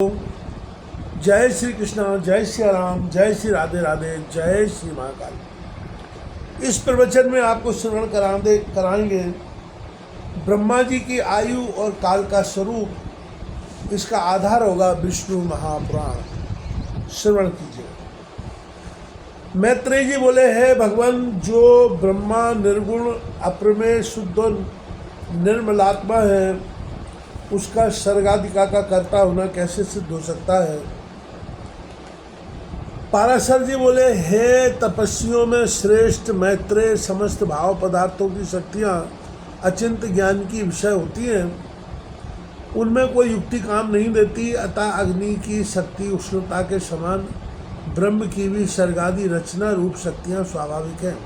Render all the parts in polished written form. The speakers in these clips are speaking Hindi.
जय श्री कृष्णा, जय श्री राम, जय श्री राधे राधे, जय श्री महाकाल। इस प्रवचन में आपको श्रवण कराएंगे ब्रह्मा जी की आयु और काल का स्वरूप। इसका आधार होगा विष्णु महापुराण। श्रवण कीजिए। मैत्रेय जी बोले, है भगवान, जो ब्रह्मा निर्गुण अप्रमेय शुद्ध निर्मलात्मा है, उसका सर्गाधिका का कर्ता होना कैसे सिद्ध हो सकता है। पाराशर जी बोले, हे तपस्वियों में श्रेष्ठ मैत्रेय, समस्त भाव पदार्थों की शक्तियाँ अचिंत ज्ञान की विषय होती हैं, उनमें कोई युक्ति काम नहीं देती। अतः अग्नि की शक्ति उष्णता के समान ब्रह्म की भी सर्गादि रचना रूप शक्तियाँ स्वाभाविक हैं।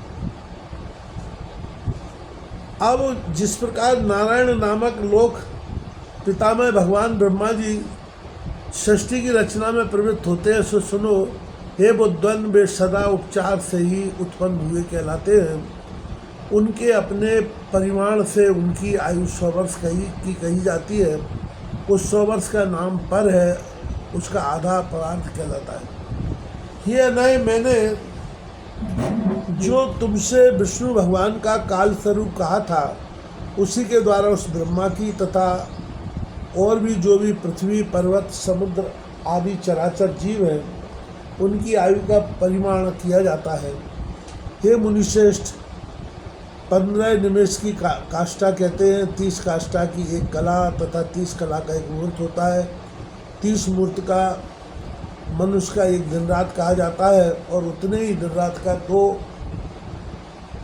अब जिस प्रकार नारायण नामक लोक पितामह भगवान ब्रह्मा जी सृष्टि की रचना में प्रवृत्त होते हैं, सो सुनो। हे बुद्धन, वे सदा उपचार से ही उत्पन्न हुए कहलाते हैं। उनके अपने परिमाण से उनकी आयु 100 वर्ष कही जाती है। उस 100 वर्ष का नाम पर है, उसका आधा परार्थ कहलाता है। ये नहीं, मैंने जो तुमसे विष्णु भगवान का काल स्वरूप कहा था, उसी के द्वारा उस ब्रह्मा की तथा और भी जो भी पृथ्वी, पर्वत, समुद्र आदि चराचर जीव हैं, उनकी आयु का परिमाण किया जाता है। हे मुनिश्रेष्ठ, 15 निमेष की काष्ठा कहते हैं। 30 काष्ठा की एक कला तथा 30 कला का एक मुहूर्त होता है। 30 मुहूर्त का मनुष्य का एक दिन रात कहा जाता है, और उतने ही दिन रात का 2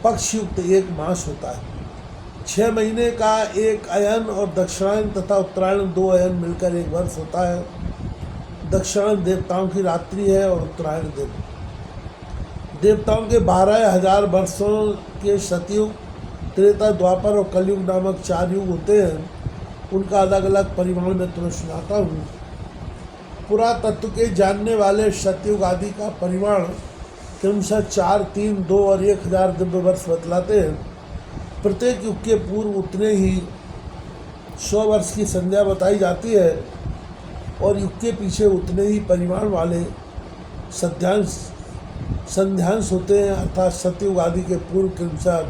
पक्ष युक्त एक मास होता है। 6 महीने का एक अयन और दक्षिणायन तथा उत्तरायण 2 अयन मिलकर एक वर्ष होता है। दक्षिणायन देवताओं की रात्रि है और उत्तरायण देवताओं के 12,000 वर्षों के सतयुग, त्रेता, द्वापर और कलयुग नामक 4 युग होते हैं। उनका अलग अलग परिमाण में तुम्हें सुनाता हूँ। पुरातत्व के जानने वाले सतयुग आदि का परिमाण क्रमशः 4, 3, 2 और 1000 दिव्य वर्ष बतलाते हैं। प्रत्येक युग के पूर्व उतने ही 100 वर्ष की संध्या बताई जाती है, और युग के पीछे उतने ही परिमाण वाले संध्यांश होते हैं। अर्थात सतयुग आदि के पूर्व क्रमशः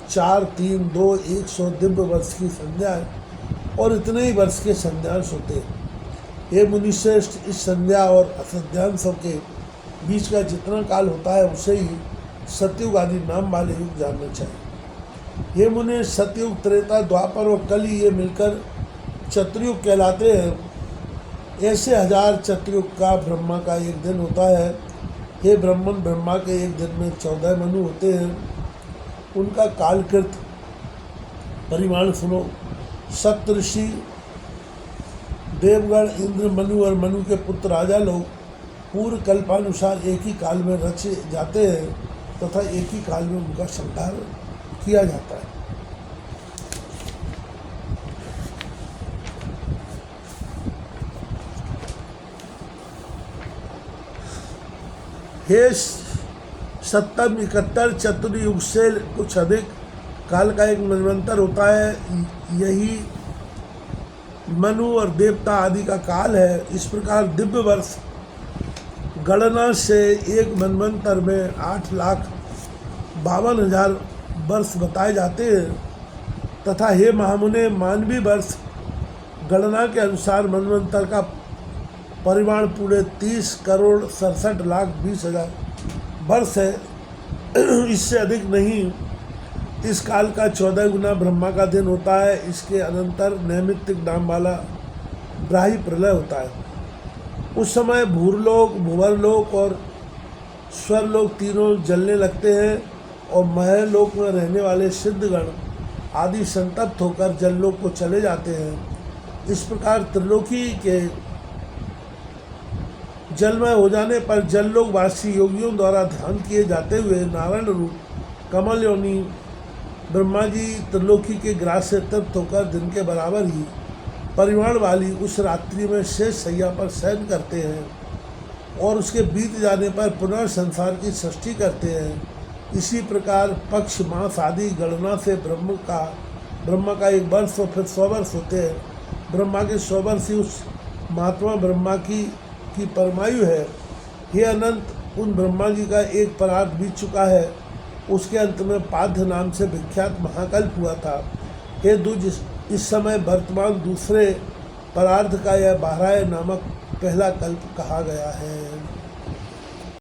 4, 3, 2, 100 दिव्य वर्ष की संध्या और इतने ही वर्ष के संध्यांश होते हैं। ये मुनिश्रेष्ठ, इस संध्या और असंध्यांशों के बीच का जितना काल होता है, उसे ही सतयुग आदि नाम वाले युग जानना चाहिए। ये मुनि, सतयुग, त्रेता, द्वापर और कली ये मिलकर चतुर्युग कहलाते हैं। ऐसे 1000 चतुर्युग का ब्रह्मा का एक दिन होता है। हे ब्रह्मन, ब्रह्मा के एक दिन में 14 मनु होते हैं। उनका कालकृत परिमाण सुनो। सप्तऋषि, देवगण, इंद्र, मनु और मनु के पुत्र राजा लोग पूर्व कल्पानुसार एक ही काल में रचे जाते हैं तथा एक ही काल में उनका संहार किया जाता है। हे 70, 71 चतुर्युग से कुछ अधिक काल का एक मनवंतर होता है। यही मनु और देवता आदि का काल है। इस प्रकार दिव्य वर्ष गणना से एक मनवंतर में 8,52,000 वर्ष बताए जाते हैं। तथा हे महामुने, मानवीय वर्ष गणना के अनुसार मनवंतर का परिमाण पूरे 30,67,20,000 वर्ष है। इससे अधिक नहीं। इस काल का 14 गुना ब्रह्मा का दिन होता है। इसके अनंतर नैमित्तिक नाम वाला ब्राही प्रलय होता है। उस समय भूरलोक, भुवरलोक और स्वरलोक तीनों जलने लगते हैं, और महलोक में रहने वाले सिद्धगण आदि संतप्त होकर जललोक को चले जाते हैं। इस प्रकार त्रिलोकी के जलमय हो जाने पर जललोक वासी योगियों द्वारा ध्यान किए जाते हुए नारायण रूप कमल योनि ब्रह्मा जी त्रिलोकी के ग्रास से तृप्त होकर दिन के बराबर ही परिमाण वाली उस रात्रि में शेष शैया पर शयन करते हैं, और उसके बीत जाने पर पुनः संसार की सृष्टि करते हैं। इसी प्रकार पक्ष, मास आदि गणना से ब्रह्मा का एक वर्ष और फिर 100 वर्ष होते हैं। ब्रह्मा के 100 वर्ष ही उस महात्मा ब्रह्मा की परमायु है। हे अनंत, उन ब्रह्मा जी का एक परार्थ बीत चुका है, उसके अंत में पाद्य नाम से विख्यात महाकल्प हुआ था। हे द्विज, इस समय वर्तमान दूसरे परार्थ का यह बाह्राय नामक पहला कल्प कहा गया है।